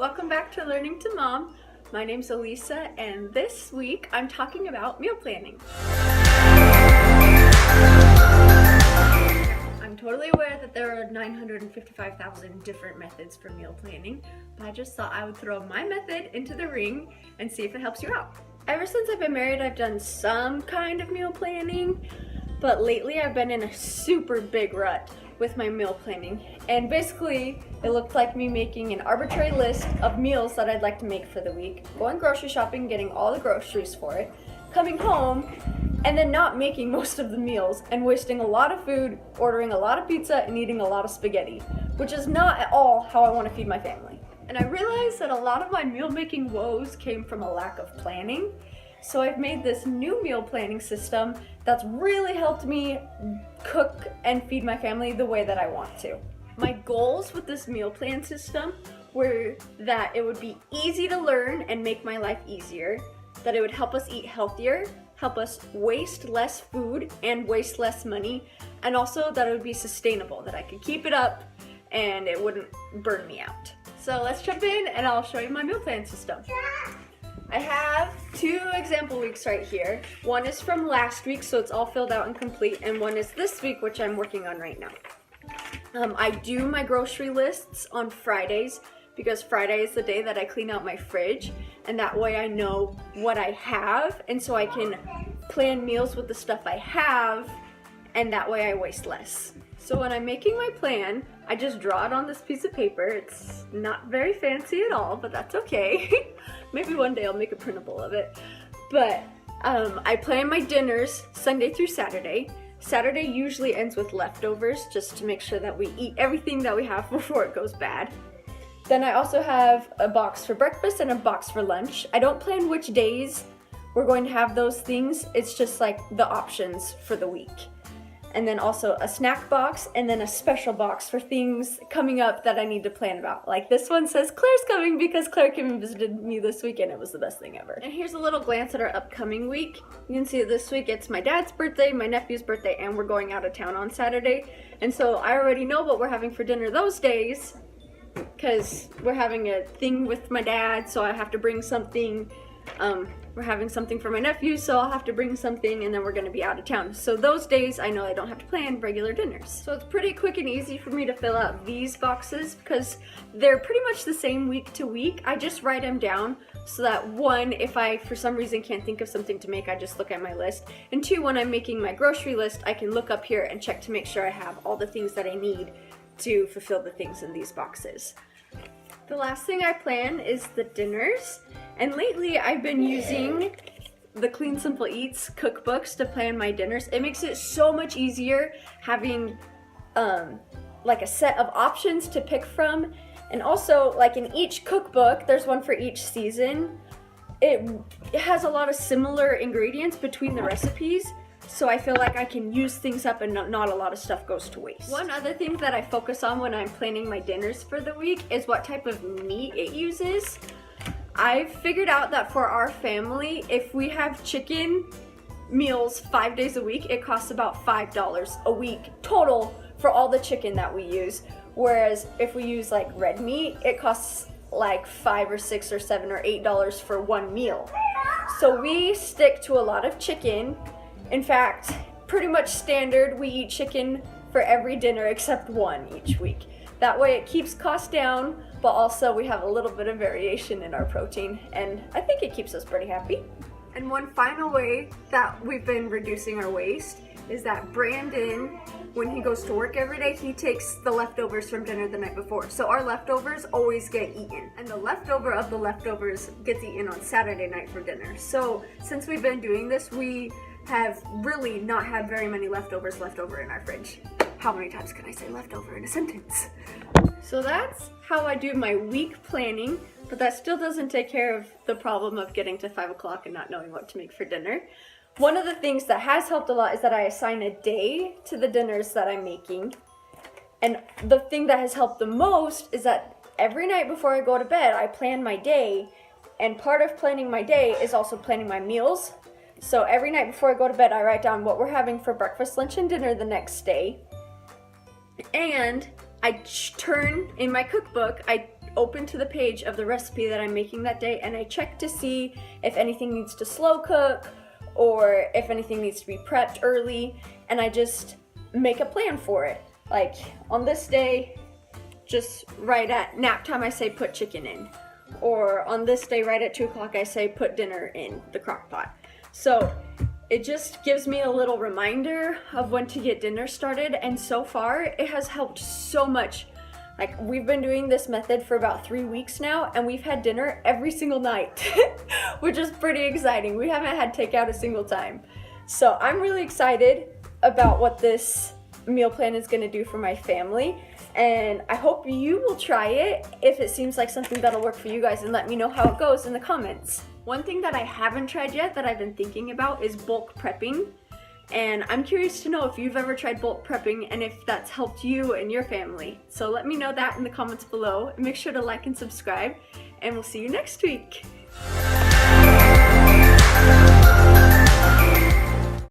Welcome back to Learning to Mom. My name's Elisa, and this week I'm talking about meal planning. I'm totally aware that there are 955,000 different methods for meal planning, but I just thought I would throw my method into the ring and see if it helps you out. Ever since I've been married, I've done some kind of meal planning, but lately I've been in a super big rut with my meal planning, and basically it looked like me making an arbitrary list of meals that I'd like to make for the week, going grocery shopping, getting all the groceries for it, coming home, and then not making most of the meals and wasting a lot of food, ordering a lot of pizza, and eating a lot of spaghetti, which is not at all how I want to feed my family. And I realized that a lot of my meal making woes came from a lack of planning. So I've made this new meal planning system that's really helped me cook and feed my family the way that I want to. My goals with this meal plan system were that it would be easy to learn and make my life easier, that it would help us eat healthier, help us waste less food and waste less money, and also that it would be sustainable, that I could keep it up and it wouldn't burn me out. So let's jump in and I'll show you my meal plan system. I have 2 example weeks right here. One is from last week, so it's all filled out and complete, and one is this week, which I'm working on right now. I do my grocery lists on Fridays because Friday is the day that I clean out my fridge, and that way I know what I have, and so I can plan meals with the stuff I have, and that way I waste less. So when I'm making my plan, I just draw it on this piece of paper. It's not very fancy at all, but that's okay. Maybe one day I'll make a printable of it. But I plan my dinners Sunday through Saturday. Saturday usually ends with leftovers, just to make sure that we eat everything that we have before it goes bad. Then I also have a box for breakfast and a box for lunch. I don't plan which days we're going to have those things. It's just like the options for the week. And then also a snack box, and then a special box for things coming up that I need to plan about. Like this one says Claire's coming because Claire came and visited me this weekend. It was the best thing ever. And here's a little glance at our upcoming week. You can see this week it's my dad's birthday, my nephew's birthday, and we're going out of town on Saturday. And so I already know what we're having for dinner those days because we're having a thing with my dad, so I have to bring something. We're having something for my nephew, so I'll have to bring something, and then we're going to be out of town. So those days, I know I don't have to plan regular dinners. So it's pretty quick and easy for me to fill out these boxes because they're pretty much the same week to week. I just write them down so that 1, if I for some reason can't think of something to make, I just look at my list. And 2, when I'm making my grocery list, I can look up here and check to make sure I have all the things that I need to fulfill the things in these boxes. The last thing I plan is the dinners, and lately I've been using the Clean Simple Eats cookbooks to plan my dinners. It makes it so much easier having like a set of options to pick from, and also like in each cookbook, there's one for each season. It has a lot of similar ingredients between the recipes, so I feel like I can use things up and not a lot of stuff goes to waste. One other thing that I focus on when I'm planning my dinners for the week is what type of meat it uses. I've figured out that for our family, if we have chicken meals 5 days a week, it costs about $5 a week total for all the chicken that we use. Whereas if we use like red meat, it costs like $5 or $6 or $7 or $8 for one meal. So we stick to a lot of chicken. In fact, pretty much standard, we eat chicken for every dinner except one each week. That way it keeps costs down, but also we have a little bit of variation in our protein, and I think it keeps us pretty happy. And one final way that we've been reducing our waste is that Brandon, when he goes to work every day, he takes the leftovers from dinner the night before. So our leftovers always get eaten, and the leftover of the leftovers gets eaten on Saturday night for dinner. So since we've been doing this, we have really not had very many leftovers left over in our fridge. How many times can I say leftover in a sentence? So that's how I do my week planning, but that still doesn't take care of the problem of getting to 5 o'clock and not knowing what to make for dinner. One of the things that has helped a lot is that I assign a day to the dinners that I'm making. And the thing that has helped the most is that every night before I go to bed, I plan my day, and part of planning my day is also planning my meals. So every night before I go to bed, I write down what we're having for breakfast, lunch, and dinner the next day. And I turn in my cookbook, I open to the page of the recipe that I'm making that day, and I check to see if anything needs to slow cook or if anything needs to be prepped early, and I just make a plan for it. Like on this day, just right at nap time, I say put chicken in. Or on this day, right at 2 o'clock, I say put dinner in the crock pot. So it just gives me a little reminder of when to get dinner started, and so far it has helped so much. Like, we've been doing this method for about 3 weeks now, and we've had dinner every single night, which is pretty exciting. We haven't had takeout a single time. So I'm really excited about what this meal plan is gonna do for my family, and I hope you will try it if it seems like something that'll work for you guys, and let me know how it goes in the comments. One thing that I haven't tried yet that I've been thinking about is bulk prepping, and I'm curious to know if you've ever tried bulk prepping and if that's helped you and your family. So let me know that in the comments below, and make sure to like and subscribe, and we'll see you next week.